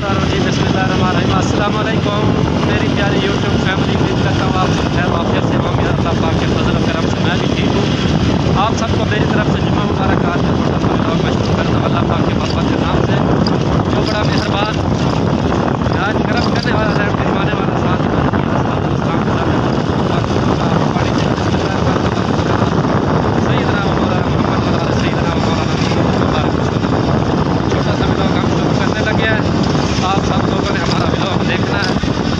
अस्सलाम वालेकुम मेरी प्यारी यूट्यूब फैमिली, उम्मीद करता हूँ आप सब खैर वाफियत से होंगे। अल्लाह पाक के फजल व करम से मैं भी ठीक हूँ। आप सबको मेरी तरफ से जुम्मा मुबारक आज का छोटा सा व्लॉग मैं शुरू करता हूँ अल्लाह पाक के मोहब्बत के नाम से, जो बड़ा मेहरबान आज करम करने वाला है, फरमाने वाला साथ आप सब लोगों ने हमारा व्लॉग देखना है।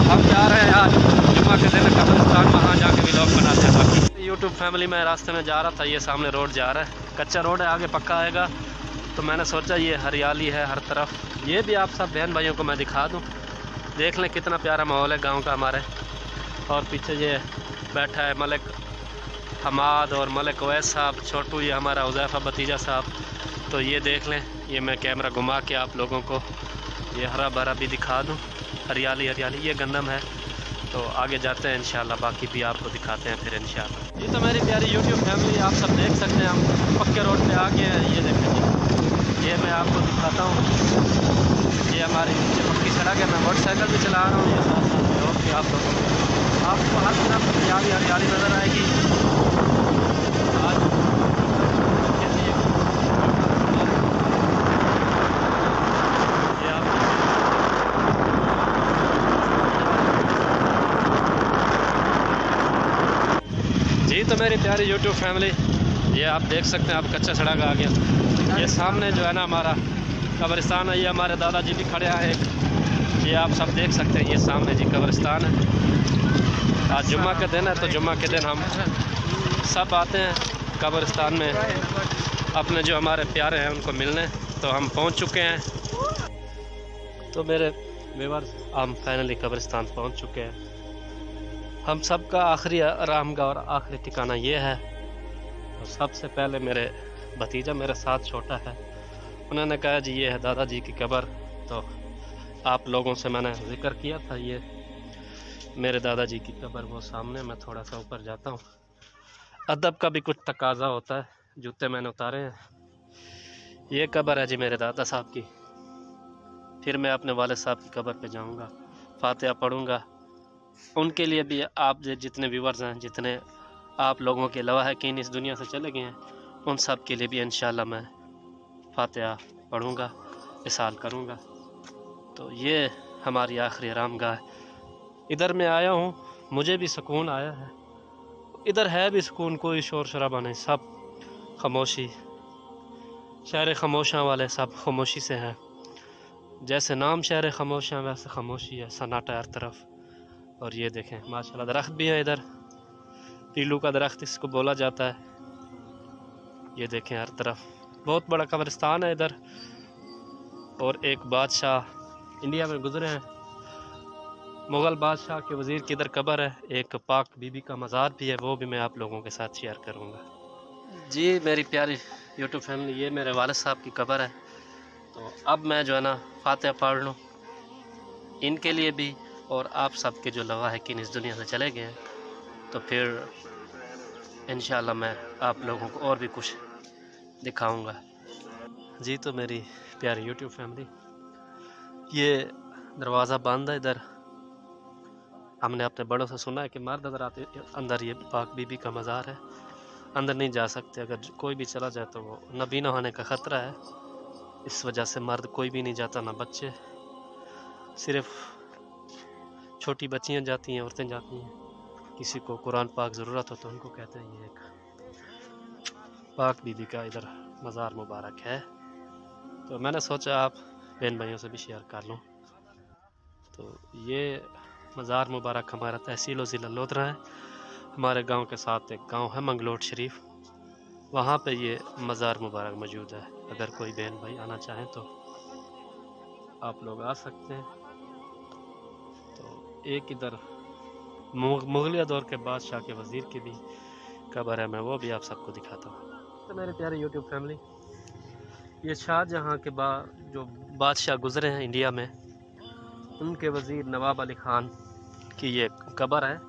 हम जा रहे हैं आज जुम्मा के दिन कब्रिस्तान, वहाँ जाके व्लॉग बनाते हैं। बाकी यूट्यूब फैमिली में रास्ते में जा रहा था, ये सामने रोड जा रहा है, कच्चा रोड है, आगे पक्का आएगा। तो मैंने सोचा ये हरियाली है हर तरफ, ये भी आप सब बहन भाइयों को मैं दिखा दूँ। देख लें कितना प्यारा माहौल है गाँव का हमारे। और पीछे ये बैठा है मलिक हमाद और मलिक अवैस साहब, छोटू ये हमारा हुज़ैफ़ा भतीजा साहब। तो ये देख लें, ये मैं कैमरा घुमा के आप लोगों को ये हरा भरा भी दिखा दूँ, हरियाली हरियाली। ये गंदम है, तो आगे जाते हैं इंशाल्लाह, बाकी भी आपको दिखाते हैं फिर इंशाल्लाह। ये तो मेरी प्यारी यूट्यूब फैमिली आप सब देख सकते हैं, हम पक्के रोड पे आ गए हैं। ये देखें, ये मैं आपको दिखाता हूँ, ये हमारी नीचे पक्की सड़क है। मैं मोटरसाइकिल भी चला रहा हूँ, ये साथ साथ रोड पे आप लोगों को आपको हर तरफ हरियाली हरियाली नज़र आएगी। आज जी तो मेरी प्यारी यूट्यूब फैमिली, ये आप देख सकते हैं, आप कच्चा सड़क आ गया। ये सामने जो है ना हमारा कब्रिस्तान है, ये हमारे दादाजी भी खड़े हैं एक, ये आप सब देख सकते हैं, ये सामने जी कब्रिस्तान है। आज जुम्मा का दिन है, तो जुम्मा के दिन हम सब आते हैं कब्रिस्तान में अपने जो हमारे प्यारे हैं उनको मिलने। तो हम पहुंच चुके हैं। तो मेरे व्यूअर्स, हम फाइनली कब्रिस्तान पहुंच चुके हैं। हम सब का आखिरी आरामगाह और आखिरी ठिकाना ये है। तो सबसे पहले मेरे भतीजा मेरे साथ छोटा है, उन्होंने कहा जी ये है दादाजी की कब्र। तो आप लोगों से मैंने जिक्र किया था, ये मेरे दादाजी की कब्र वो सामने। मैं थोड़ा सा ऊपर जाता हूँ, अदब का भी कुछ तकाजा होता है। जूते मैंने उतारे हैं। ये कब्र है जी मेरे दादा साहब की। फिर मैं अपने वालिद साहब की कब्र पे जाऊँगा, फातिहा पढ़ूँगा। उनके लिए भी आप जितने व्यूअर्स हैं, जितने आप लोगों के अलावा है कि इस दुनिया से चले गए हैं, उन सब के लिए भी इंशाल्लाह मैं फातिहा पढ़ूँगा, इसाल करूँगा। तो ये हमारी आखिरी आरामगाह है। इधर मैं आया हूँ, मुझे भी सुकून आया है। इधर है भी सुकून, कोई शोर शराबा नहीं, सब खामोशी, शहर खामोशां वाले सब खामोशी से हैं। जैसे नाम शहर खामोशां, वैसे खामोशी है, सन्नाटा हर तरफ। और ये देखें माशाल्लाह दरख्त भी है इधर, पीलू का दरख्त इसको बोला जाता है। ये देखें हर तरफ बहुत बड़ा कब्रिस्तान है इधर। और एक बादशाह इंडिया में गुजरे हैं, मुग़ल बादशाह के वज़ीर की इधर कब्र है। एक पाक बीबी का मज़ार भी है, वो भी मैं आप लोगों के साथ शेयर करूँगा। जी मेरी प्यारी यूट्यूब फैमिली, ये मेरे वालिद साहब की कब्र है। तो अब मैं जो है ना फातिहा पढ़ लूँ इनके लिए भी, और आप सब के जो लवा है कि इस दुनिया से चले गए हैं। तो फिर इंशाल्लाह मैं आप लोगों को और भी कुछ दिखाऊंगा। जी तो मेरी प्यारी यूट्यूब फैमिली, ये दरवाज़ा बंद है इधर। हमने अपने बड़ों से सुना है कि मर्द अगर आते अंदर, ये पाक बीबी का मज़ार है, अंदर नहीं जा सकते। अगर कोई भी चला जाए तो वो नबीना होने का ख़तरा है, इस वजह से मर्द कोई भी नहीं जाता, ना बच्चे, सिर्फ़ छोटी बच्चियां जाती हैं, औरतें जाती हैं। किसी को कुरान पाक ज़रूरत हो तो उनको कहते हैं। ये एक पाक बीबी का इधर मज़ार मुबारक है। तो मैंने सोचा आप बहन भाइयों से भी शेयर कर लूँ। तो ये मज़ार मुबारक हमारा तहसील और ज़िला लोधरा है। हमारे गांव के साथ एक गांव है मंगलोट शरीफ, वहाँ पे ये मज़ार मुबारक मौजूद है। अगर कोई बहन भाई आना चाहें तो आप लोग आ सकते हैं। तो एक इधर मुगलिया दौर के बादशाह के वज़ीर की भी कब्र है, मैं वो भी आप सबको दिखाता हूँ। तो मेरे प्यारे यूट्यूब फैमिली, ये शाहजहाँ के जो बादशाह गुज़रे हैं इंडिया में, उनके वज़ीर नवाब अली ख़ान की ये कब्र है।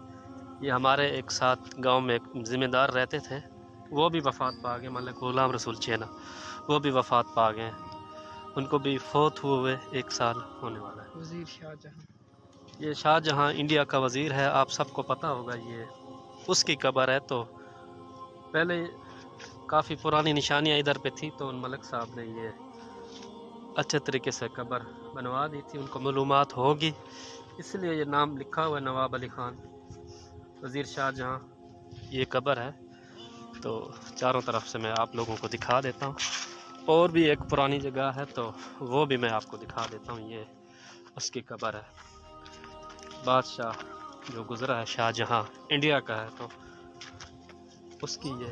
ये हमारे एक साथ गांव में एक ज़िम्मेदार रहते थे, वो भी वफ़ात पा गए, मतलब ग़ुलाम रसूल चेना, वो भी वफ़ात पा गए। उनको भी फौत हुए 1 साल होने वाला है। वज़ीर शाहजहां, ये शाहजहां इंडिया का वज़ीर है, आप सबको पता होगा, ये उसकी कब्र है। तो पहले काफ़ी पुरानी निशानियाँ इधर पे थी, तो उन मलिक साहब ने ये अच्छे तरीके से कब्र बनवा दी थी, उनको मालूमात होगी, इसलिए ये नाम लिखा हुआ है नवाब अली ख़ान वज़ीर शाहजहां, ये कब्र है। तो चारों तरफ से मैं आप लोगों को दिखा देता हूँ। और भी एक पुरानी जगह है, तो वो भी मैं आपको दिखा देता हूँ। ये उसकी कब्र है, बादशाह जो गुज़रा है शाहजहां इंडिया का है, तो उसकी ये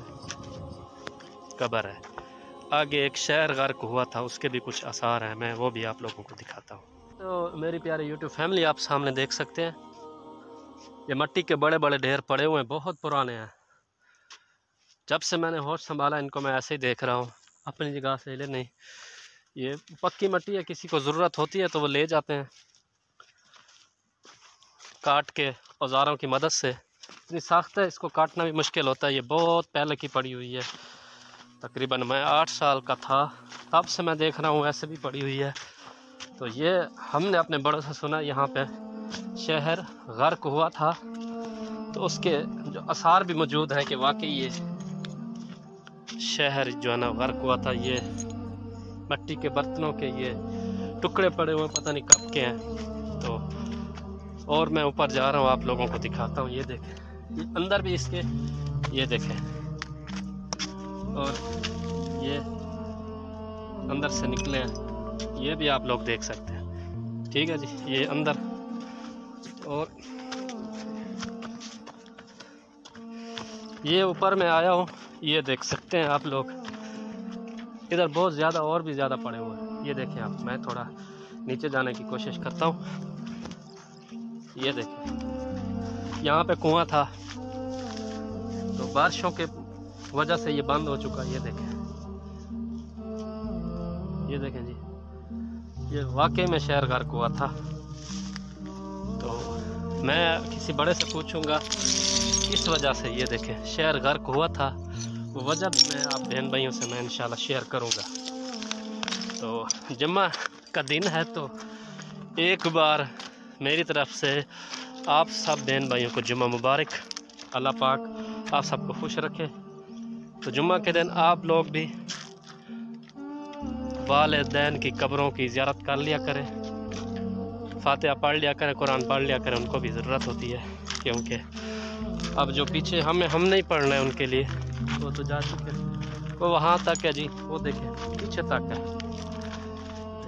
कब्र है। आगे एक शहर गर्क हुआ था, उसके भी कुछ आसार हैं, मैं वो भी आप लोगों को दिखाता हूँ। तो मेरी प्यारी यूट्यूब फैमिली, आप सामने देख सकते हैं, ये मिट्टी के बड़े बड़े ढेर पड़े हुए हैं, बहुत पुराने हैं। जब से मैंने होश संभाला इनको मैं ऐसे ही देख रहा हूँ, अपनी जगह से ले नहीं। ये पक्की मिट्टी है, किसी को ज़रूरत होती है तो वो ले जाते हैं काट के औजारों की मदद से। इतनी सख्त है, इसको काटना भी मुश्किल होता है। ये बहुत पहले की पड़ी हुई है, तकरीबन मैं 8 साल का था तब से मैं देख रहा हूँ, ऐसे भी पड़ी हुई है। तो ये हमने अपने बड़ों से सुना, यहाँ पे शहर गर्क हुआ था, तो उसके जो आसार भी मौजूद हैं कि वाकई ये शहर जो है ना गर्क हुआ था। ये मिट्टी के बर्तनों के ये टुकड़े पड़े हुए, पता नहीं कब के हैं। तो और मैं ऊपर जा रहा हूँ, आप लोगों को दिखाता हूँ। ये देखें, ये अंदर भी इसके, ये देखें, और ये अंदर से निकले हैं, ये भी आप लोग देख सकते हैं। ठीक है जी, ये अंदर, और ये ऊपर में आया हूँ, ये देख सकते हैं आप लोग। इधर बहुत ज़्यादा और भी ज़्यादा पड़े हुए हैं, ये देखें आप। मैं थोड़ा नीचे जाने की कोशिश करता हूँ। ये देखें, यहाँ पे कुआं था, तो बारिशों के वजह से ये बंद हो चुका। ये देखें, ये देखें जी, ये वाकई में शहर गर्क हुआ था। तो मैं किसी बड़े से पूछूंगा इस वजह से। ये देखें, शहर गर्क हुआ था, वो वजह भी मैं आप बहन भाइयों से मैं इंशाल्लाह शेयर करूंगा। तो जुम्मा का दिन है, तो एक बार मेरी तरफ से आप सब बहन भाइयों को जुम्मा मुबारक। अल्लाह पाक आप सबको खुश रखे। तो जुम्मा के दिन आप लोग भी वालिदैन की कब्रों की ज़ियारत कर लिया करें, फातिहा पढ़ लिया करें, कुरान पढ़ लिया करें, उनको भी ज़रूरत होती है। क्योंकि अब जो पीछे हम नहीं पढ़ना है उनके लिए, वो तो जा चुके, वो वहाँ तक है जी, वो देखें पीछे तक है,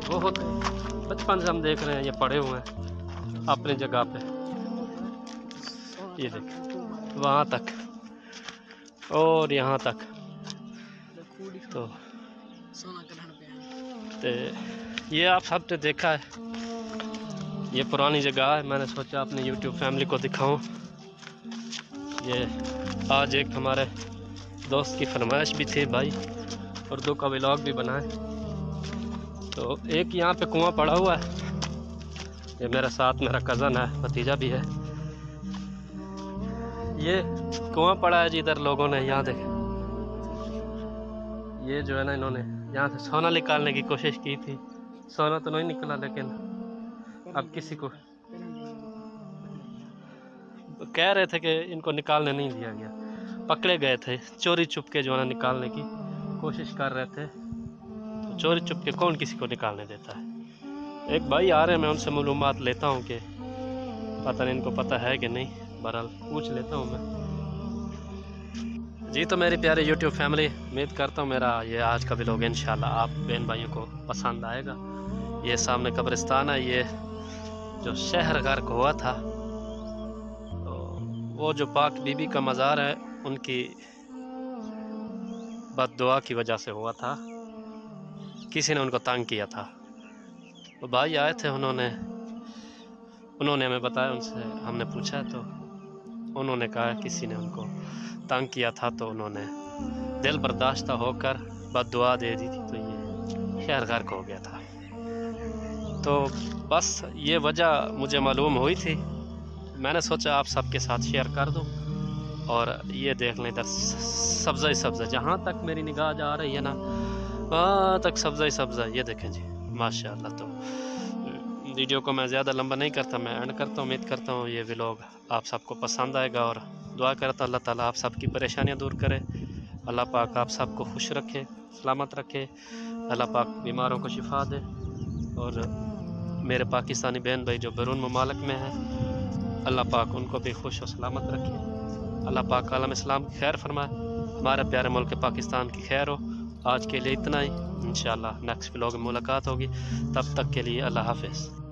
वो होते बचपन से हम देख रहे हैं, ये पड़े हुए हैं अपनी जगह पे। ये देखें वहाँ तक और यहाँ तक। तो ये आप सब ने देखा है, ये पुरानी जगह है। मैंने सोचा अपने यूट्यूब फैमिली को दिखाऊं। ये आज एक हमारे दोस्त की फरमाइश भी थी भाई, उर्दू का व्लॉग भी बनाए। तो एक यहाँ पे कुआं पड़ा हुआ है, ये मेरे साथ मेरा कज़न है, भतीजा भी है। ये कुआं पड़ा है जी, इधर लोगों ने, यहाँ देखें, ये जो है ना, इन्होंने यहाँ से सोना निकालने की कोशिश की थी। सोना तो नहीं निकला, लेकिन अब किसी को कह रहे थे कि इनको निकालने नहीं दिया गया, पकड़े गए थे चोरी चुप के, जो है ना निकालने की कोशिश कर रहे थे। तो चोरी चुप के कौन किसी को निकालने देता है। एक भाई आ रहे हैं, मैं उनसे मालूमात लेता हूँ कि पता नहीं इनको पता है कि नहीं, बहरहाल पूछ लेता हूँ मैं जी। तो मेरी प्यारी यूट्यूब फैमिली, उम्मीद करता हूँ मेरा ये आज का व्लॉग इंशाल्लाह आप बहन भाइयों को पसंद आएगा। ये सामने कब्रिस्तान है, ये जो शहर गर्क हुआ था, तो वो जो पाक बीबी का मज़ार है, उनकी बद्दुआ की वजह से हुआ था, किसी ने उनको तंग किया था। तो भाई आए थे, उन्होंने हमें बताया, उनसे हमने पूछा तो उन्होंने कहा किसी ने उनको तंग किया था, तो उन्होंने दिल बर्दाश्त होकर बद्दुआ दे दी थी, तो ये शहर गर्क हो गया था। तो बस ये वजह मुझे मालूम हुई थी, मैंने सोचा आप सबके साथ शेयर कर दूं। और ये देख लें, इधर सब्ज़ा ही सब्ज़ा, जहाँ तक मेरी निगाह जा रही है ना, वहाँ तक सब्ज़ा ही सब्ज़ा। ये देखें जी, माशाअल्लाह। तो वीडियो को मैं ज़्यादा लंबा नहीं करता, मैं एंड करता हूँ। उम्मीद करता हूँ ये व्लॉग आप सबको पसंद आएगा और दुआ करता हूँ अल्लाह ताला आप सबकी परेशानियाँ दूर करे। अल्लाह पाक आप सबको खुश रखे, सलामत रखे। अल्लाह पाक बीमारों को शिफा दे। और मेरे पाकिस्तानी बहन भाई जो बैरून ममालिक में हैं, अल्लाह पाक उनको भी खुश और सलामत रखे। अल्लाह पाक आलम इस्लाम की खैर फरमाए, हमारे प्यारे मुल्क पाकिस्तान की खैर हो। आज के लिए इतना ही, इंशाअल्लाह नेक्स्ट व्लॉग में मुलाकात होगी। तब तक के लिए अल्लाह हाफ़िज़।